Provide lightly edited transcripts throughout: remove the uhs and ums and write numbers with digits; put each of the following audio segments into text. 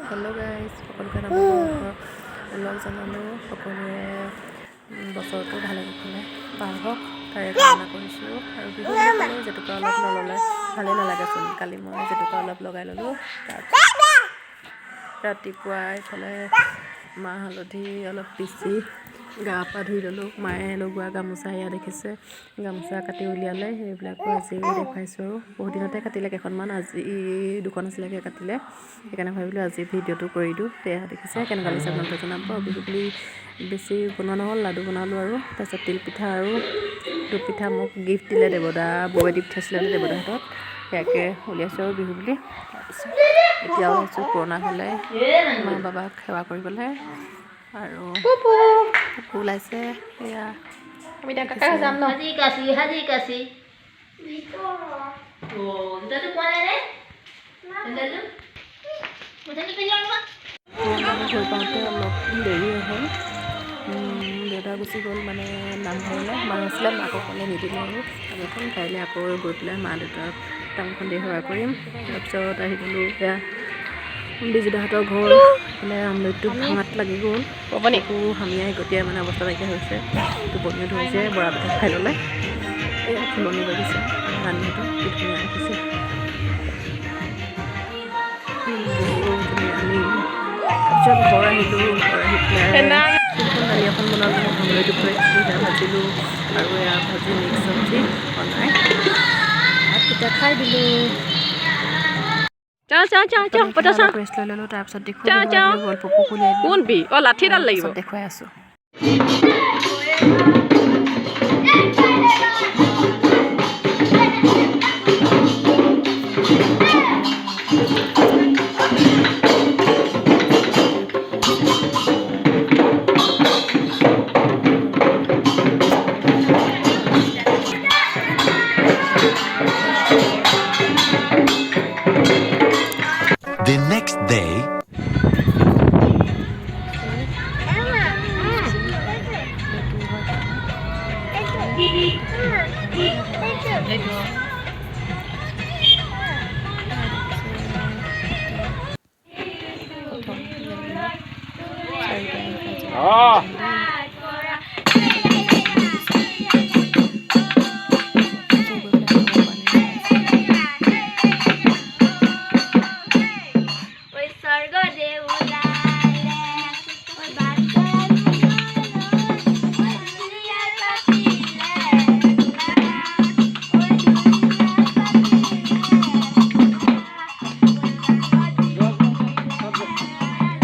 Hello' guys, সকলোকে নমস্কাৰ। লগ জনালোঁ সকলোৱে বছৰটো ভালে কুশলে পাৰ হওক তাৰে কামনা কৰিছোঁ। আৰু বিহু বুলি ক'লে জেতুকা অলপ নল'লে ভালেই নালাগেচোন। কালি মই জেতুকা অলপ লগাই ল'লোঁ। তাৰপিছত ৰাতিপুৱা এইফালে মাহ হালধি অলপ পিচি গা পা ধুই ল'লোঁ। মায়ে লগোৱা গামোচা এয়া দেখিছে, গামোচা কাটি উলিয়ালে। সেইবিলাকো আজি দেখুৱাইছোঁ আৰু বহুত দিনতে কাটিলে কেইখনমান, আজি দুখন আছিলেগৈ কাটিলে। সেইকাৰণে ভাবিলোঁ আজি ভিডিঅ'টো কৰি দিওঁ। সেয়া দেখিছে কেনেকুৱা লাগিছে আপোনালোকে জনাব। বিহু বুলি বেছি বনোৱা নহ'ল, লাডু বনালোঁ আৰু তাৰপিছত তিলপিঠা আৰু দুপিঠা মোক গিফ্ট দিলে দেৱদা, বৌয়ে দি পঠাইছিলে দেৱদাৰ হাতত। সেয়াকে উলিয়াইছোঁ আৰু বিহু বুলি। তাৰপিছত এতিয়া ওলাইছোঁ পুৰণা হ'লে মা বাবাক সেৱা কৰিবলৈ। আৰু ওলাইছে এয়া আমি এতিয়া কাকা যাম ন। হাজি কাছি ঘৰ পাওঁতে অলপ দেৰি হ'ল। দেউতা গুচি গ'ল মানে নামঘৰলৈ। মা আছিলে, মাকক ক'লে নিদিলে আৰু তামোলখন। কাইলৈ আকৌ গৈ পেলাই মা দেউতাক তামোলখন দি সেৱা কৰিম। তাৰপিছত আহি গ'লোঁ এয়া বিজুদাহঁতৰ ঘৰ। এইফালে আমলৈটো ভাঙাত লাগি গ'ল। একো হামিয়াই গতিয়াই মানে অৱস্থা নাইকিয়া হৈছে। টোপনিও ধৰিছে, বৰা পিঠা খাই ল'লে। এয়া ফুলনি বাগিচা ৰাণীহঁতৰ কি ধুনীয়া দেখিছে। তাৰপিছত ঘৰ আহিলোঁ। ঘৰ আহি পেলাই চিম্পুল দালি এখন বনালোঁ, আমলৈটো খুৱাইছিলোঁ, সেয়া ভাজিলোঁ আৰু এয়া ভাজি মিক্স চব্জি বনাই ভাতকেইটা খাই দিলোঁ। ৰেষ্ট লৈ ল'লোঁ। তাৰপিছত দেখুৱাই গ'ল পপু উলিয়াই লাঠিডাল লাগিব দেখুৱাই আছোঁ। The next day,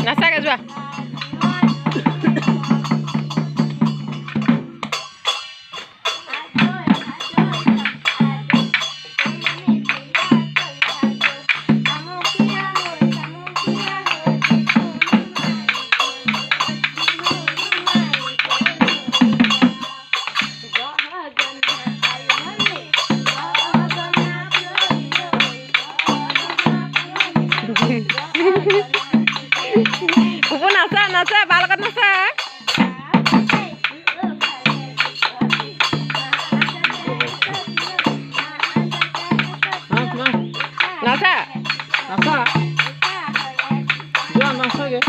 নাচাকে যোৱা। কুকুৰ নাচে নাচে বাৰ লগত নাচে। নাচা নাচা যোৱা নাচাগে।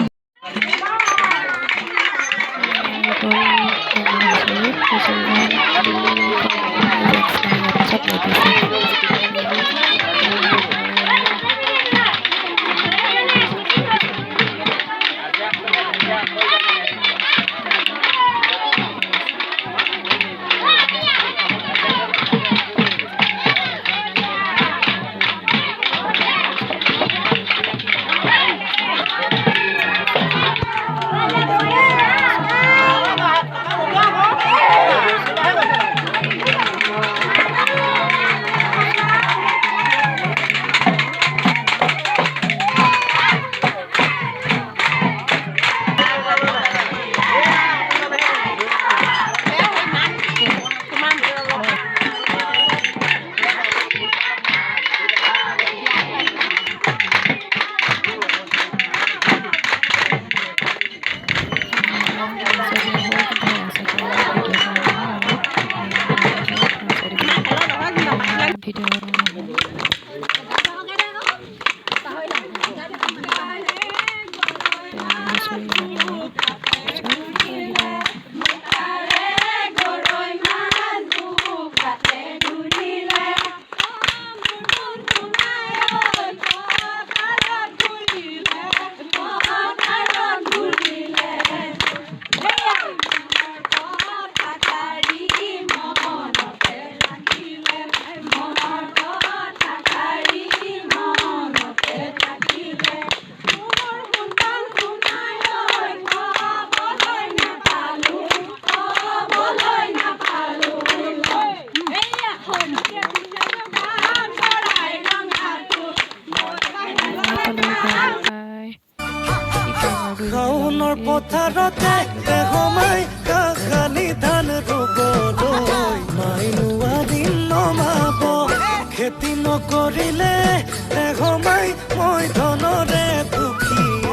শাওনৰ পথাৰতে এসময় কাহানি ধান ৰুবলৈ মাইনুৱা দিন নমাব খেতি নকৰিলে এসময় মই ধনৰে দুখী